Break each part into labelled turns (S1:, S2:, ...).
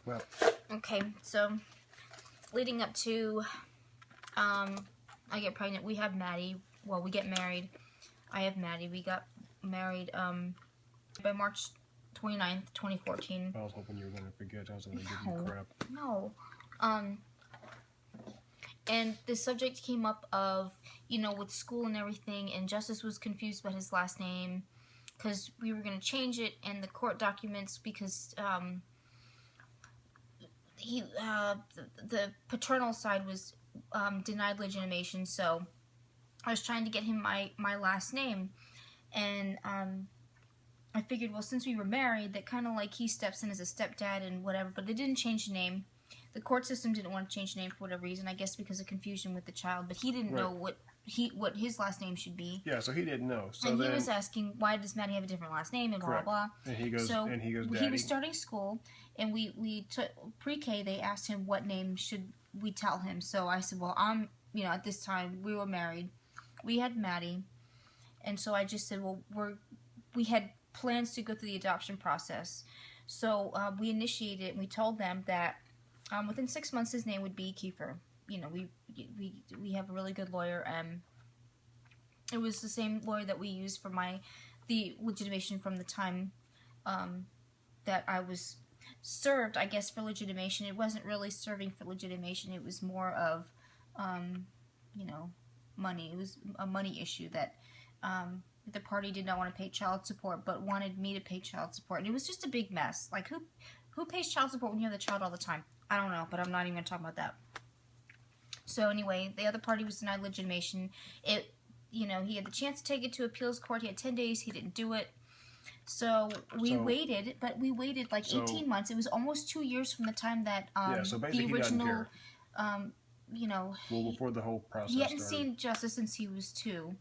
S1: Well,
S2: Okay, so leading up to I get pregnant, we have Maddie. Well, we get married. I have Maddie. We got married by March 29th, 2014.
S1: I was hoping you were going to forget. I was going to give you crap.
S2: No. And the subject came up of, with school and everything, and Justice was confused about his last name because we were going to change it in the court documents because the paternal side was denied legitimation, so I was trying to get him my last name, and I figured, well, since we were married, that kind of like he steps in as a stepdad and whatever, but they didn't change the name. The court system didn't want to change the name for whatever reason, I guess because of confusion with the child, but he didn't know what his last name should be.
S1: Yeah, so he didn't know. So
S2: and he was asking, why does Maddie have a different last name, and blah, blah, blah.
S1: And he goes, Daddy.
S2: He was starting school, and we took pre-K, they asked him what name should we tell him. So I said, well, at this time, we were married. We had Maddie, and so I just said, well, we had plans to go through the adoption process. So we initiated it, and we told them that within 6 months his name would be Kiefer. We have a really good lawyer. It was the same lawyer that we used for the legitimation from the time that I was served, I guess, for legitimation. It wasn't really serving for legitimation. It was more of, money. It was a money issue that the party did not want to pay child support, but wanted me to pay child support. And it was just a big mess. Like, who pays child support when you have the child all the time? I don't know, but I'm not even going to talk about that. So anyway, the other party was denied legitimation. He had the chance to take it to appeals court. He had 10 days. He didn't do it. So we waited, but we waited like 18 months. It was almost 2 years from the time that the original,
S1: well, before the whole process
S2: he hadn't
S1: started.
S2: seen Justice since he was 2.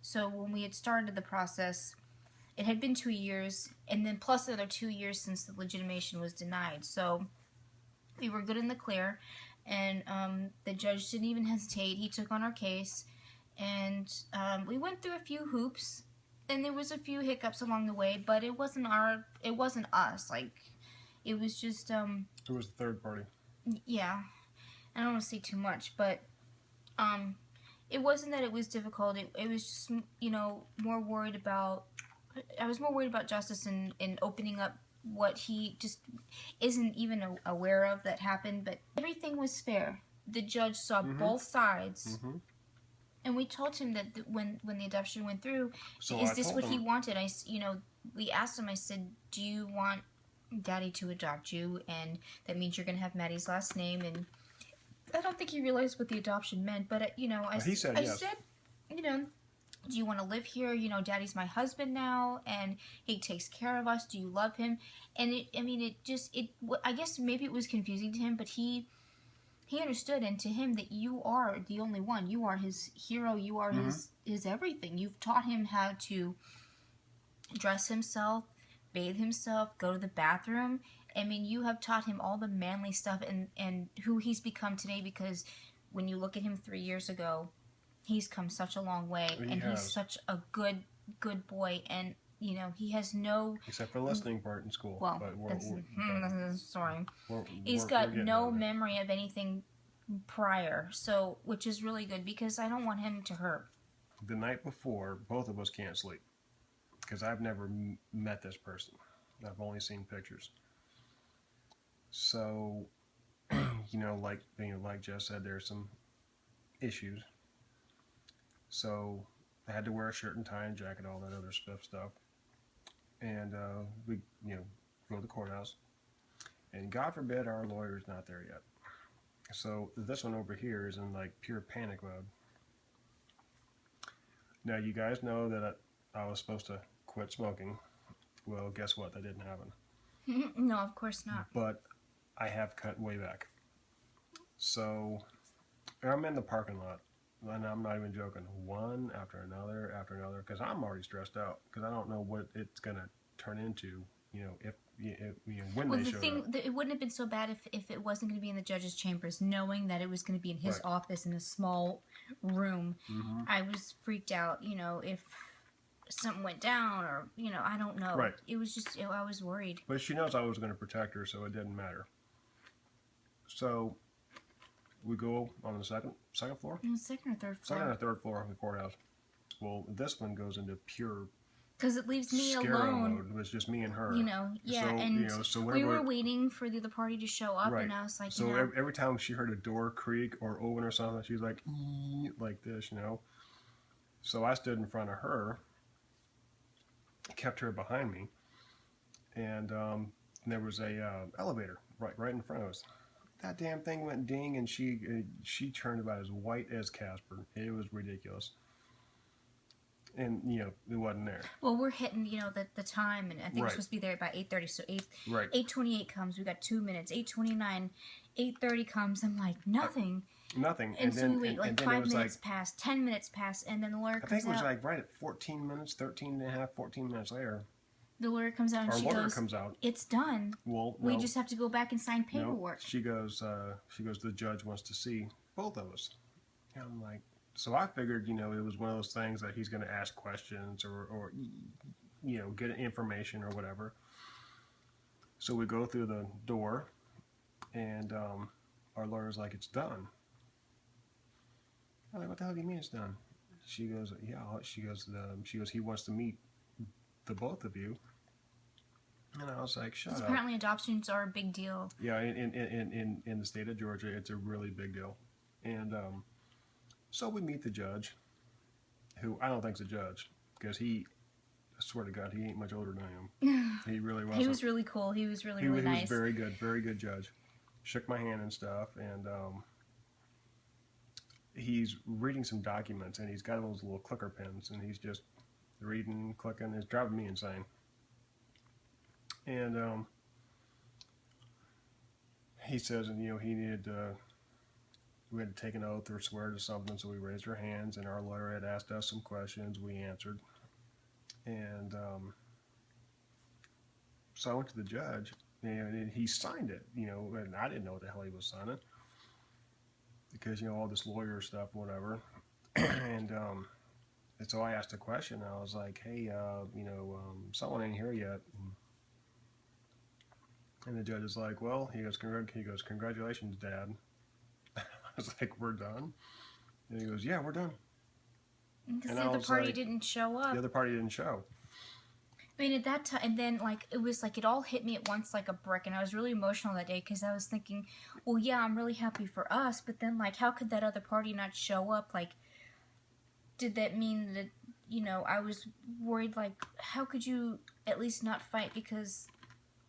S2: So when we had started the process, it had been 2 years, and then plus another 2 years since the legitimation was denied. So we were good in the clear, and the judge didn't even hesitate. He took on our case, and we went through a few hoops, and there was a few hiccups along the way, but it wasn't us. Like, it was just
S1: It was the third party.
S2: Yeah, I don't want to say too much, but it wasn't that it was difficult. It was just more worried about. I was more worried about Justice and opening up what he just isn't even aware of that happened, but everything was fair. The judge saw both sides, and we told him that when the adoption went through, is this what he wanted? We asked him. I said, "Do you want Daddy to adopt you, and that means you're going to have Maddie's last name?" And I don't think he realized what the adoption meant, but
S1: he said yes.
S2: I said, do you want to live here? Daddy's my husband now, and he takes care of us. Do you love him? And I guess maybe it was confusing to him, but he understood, and to him that you are the only one. You are his hero. You are his everything. You've taught him how to dress himself, bathe himself, go to the bathroom. I mean, you have taught him all the manly stuff and who he's become today, because when you look at him 3 years ago, he's come such a long way, and he's such a good boy, and he has no...
S1: Except for the listening part in school.
S2: Well,
S1: but
S2: sorry. He's got no memory of anything prior, so, which is really good, because I don't want him to hurt.
S1: The night before, both of us can't sleep, because I've never met this person. I've only seen pictures. So, like Jess said, there's some issues. So I had to wear a shirt and tie and jacket, all that other stuff. And we, go to the courthouse. And God forbid our lawyer's not there yet. So this one over here is in like pure panic mode. Now you guys know that I was supposed to quit smoking. Well, guess what? That didn't happen.
S2: No, of course not.
S1: But I have cut way back. So I'm in the parking lot. And I'm not even joking, one after another, because I'm already stressed out, because I don't know what it's going to turn into, when they show up.
S2: It wouldn't have been so bad if it wasn't going to be in the judge's chambers, knowing that it was going to be in his office in a small room. I was freaked out, if something went down, or, I don't know.
S1: Right.
S2: It was just, I was worried.
S1: But she knows I was going to protect her, so it didn't matter. So we go on the second floor,
S2: Second or third
S1: second
S2: floor.
S1: or third floor of the courthouse. Well, this one goes into pure
S2: Because it leaves me
S1: scare
S2: alone.
S1: mode. It was just me and her.
S2: You know, yeah,
S1: So,
S2: and
S1: you know, so
S2: we
S1: whenever,
S2: were waiting for the other party to show up,
S1: right.
S2: and I was like,
S1: So
S2: you know,
S1: every time she heard a door creak or open or something, she was like, like this, you know. So I stood in front of her, kept her behind me, and there was a elevator right in front of us. That damn thing went ding, and she turned about as white as Casper. It was ridiculous. And you know, it wasn't there.
S2: well, we're hitting, you know, the time, and I think we're
S1: Right.
S2: supposed to be there about 8:30. So
S1: Right.
S2: 8:28 comes. We got 2 minutes. 8:29, 8:30 comes. I'm like nothing.
S1: Nothing.
S2: And so
S1: then,
S2: we wait, like
S1: and then
S2: 5
S1: it was
S2: minutes
S1: like,
S2: pass, 10 minutes pass, and then the lawyer
S1: I think
S2: comes
S1: it was
S2: out.
S1: like right at 14 minutes, 13 and a half, 14 minutes later,
S2: The lawyer comes out and
S1: our
S2: she
S1: lawyer
S2: goes,
S1: comes out.
S2: "It's done.
S1: Well,
S2: We
S1: no,
S2: just have to go back and sign
S1: no.
S2: paperwork."
S1: She goes, the judge wants to see both of us. And I'm like, so I figured, you know, it was one of those things that he's going to ask questions or, you know, get information or whatever. So we go through the door, and our lawyer's like, "It's done." I'm like, "What the hell do you mean it's done?" She goes, "Yeah." She goes, he wants to meet the both of you. And I was like, "Shut
S2: Because
S1: up."
S2: apparently adoptions are a big deal.
S1: Yeah, in the state of Georgia, it's a really big deal. And so we meet the judge, who I don't think's a judge, because I swear to God, he ain't much older than I am. He really wasn't.
S2: He was really cool. He was really
S1: He
S2: really
S1: was
S2: nice.
S1: very good judge. Shook my hand and stuff, and he's reading some documents, and he's got those little clicker pens, and he's just reading, clicking. It's driving me insane. And he says, and you know, we had to take an oath or swear to something, so we raised our hands, and our lawyer had asked us some questions. We answered, and so I went to the judge, and he signed it, you know, and I didn't know what the hell he was signing, because, you know, all this lawyer stuff, whatever. And so I asked a question. I was like, "Hey, you know, someone ain't here yet." And the judge is like, "Well," he goes, "Congratulations, Dad." I was like, "We're done?" And he goes, "Yeah, we're done."
S2: Because
S1: And
S2: the
S1: I
S2: other
S1: was
S2: party
S1: like-
S2: didn't show up.
S1: The other party didn't show.
S2: I mean, at that time, and then like it was like it all hit me at once like a brick, and I was really emotional that day because I was thinking, well, yeah, I'm really happy for us, but then like, how could that other party not show up? Like, did that mean that, you know, I was worried, like, how could you at least not fight? Because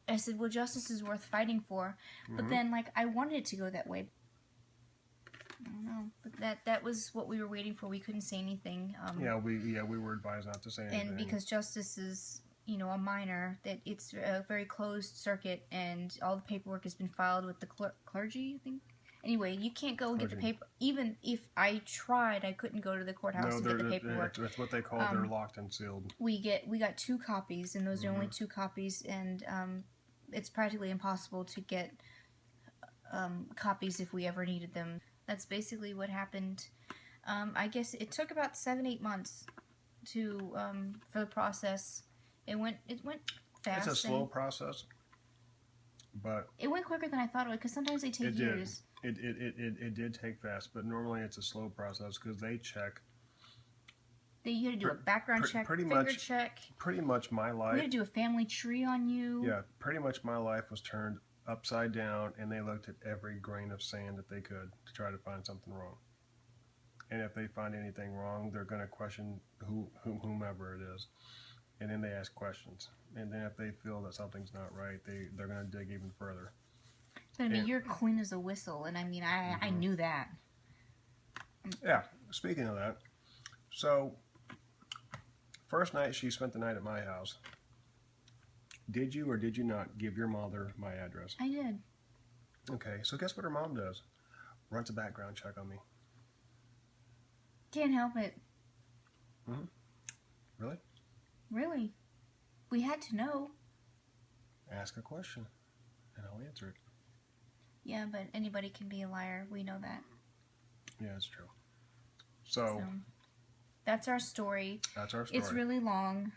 S2: I said, well, justice is worth fighting for, but
S1: Mhm.
S2: then like I wanted it to go that way. I don't know, but that was what we were waiting for. We couldn't say anything.
S1: Yeah, we were advised not to say anything.
S2: And because justice is, you know, a minor, that it's a very closed circuit, and all the paperwork has been filed with the clergy, I think. Anyway, you can't go and get the
S1: Clergy.
S2: paper. Even if I tried, I couldn't go to the courthouse
S1: no,
S2: and get the paperwork.
S1: it's what they call they're locked and sealed.
S2: We got 2 copies, and those are
S1: Mm-hmm.
S2: only 2 copies, and it's practically impossible to get copies if we ever needed them. That's basically what happened. I guess it took about 7-8 months to for the process. It went fast.
S1: It's a slow
S2: and
S1: process, but
S2: it went quicker than I thought it would, because sometimes they take
S1: it
S2: years.
S1: did. It did take fast, but normally it's a slow process because they check
S2: You had to do a background check,
S1: pretty
S2: finger
S1: much
S2: check.
S1: pretty much my
S2: We
S1: life.
S2: had to do a family tree on you.
S1: Yeah, pretty much my life was turned upside down, and they looked at every grain of sand that they could to try to find something wrong. And if they find anything wrong, they're going to question whomever it is, and then they ask questions. And then if they feel that something's not right, they're going to dig even further.
S2: I mean,
S1: And-
S2: you're clean as a whistle, and I mean, I knew that.
S1: Yeah. Speaking of that, so first night she spent the night at my house. Did you or did you not give your mother my address?
S2: I did.
S1: Okay, so guess what her mom does? Runs a background check on me.
S2: Can't help it.
S1: Really?
S2: Really. We had to know.
S1: Ask a question, and I'll answer it.
S2: Yeah, but anybody can be a liar. We know that.
S1: Yeah, it's true. So
S2: So that's our story.
S1: that's our story.
S2: It's really long,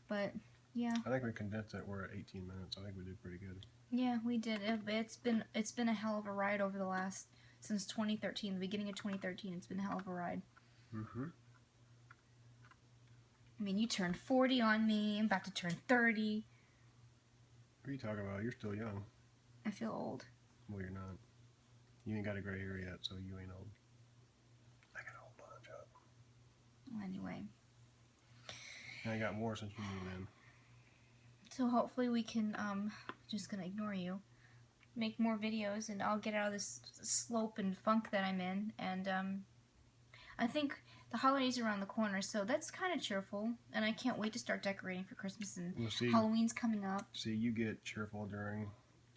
S2: but yeah,
S1: I think we condensed it. We're at 18 minutes. I think we did pretty good.
S2: Yeah, we did. It's been a hell of a ride over the last since 2013, the beginning of 2013. It's been a hell of a ride.
S1: Mm-hmm.
S2: I mean, you turned 40 on me. I'm about to turn 30.
S1: What are you talking about? You're still young.
S2: I feel old.
S1: Well, you're not. You ain't got a gray hair yet, so you ain't old. I got a whole bunch up.
S2: Well, anyway,
S1: And I got more since you moved in.
S2: so hopefully we can. Just gonna ignore you. Make more videos, and I'll get out of this slope and funk that I'm in. And I think the holidays are around the corner, so that's kind of cheerful. And I can't wait to start decorating for Christmas, and
S1: Well, see,
S2: Halloween's coming up.
S1: see, you get cheerful during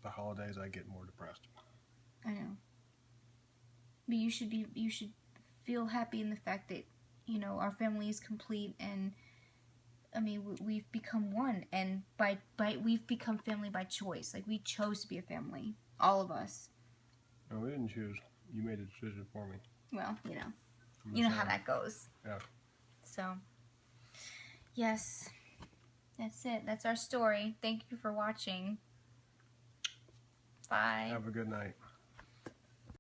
S1: the holidays. I get more depressed.
S2: I know. But you should feel happy in the fact that, you know, our family is complete, and I mean, we've become one, and by we've become family by choice. Like, we chose to be a family, all of us.
S1: No, we didn't choose. You made a decision for me.
S2: Well, you know
S1: I'm
S2: how
S1: sorry.
S2: that goes.
S1: Yeah.
S2: So, yes, that's it. That's our story. Thank you for watching. Bye.
S1: Have a good night.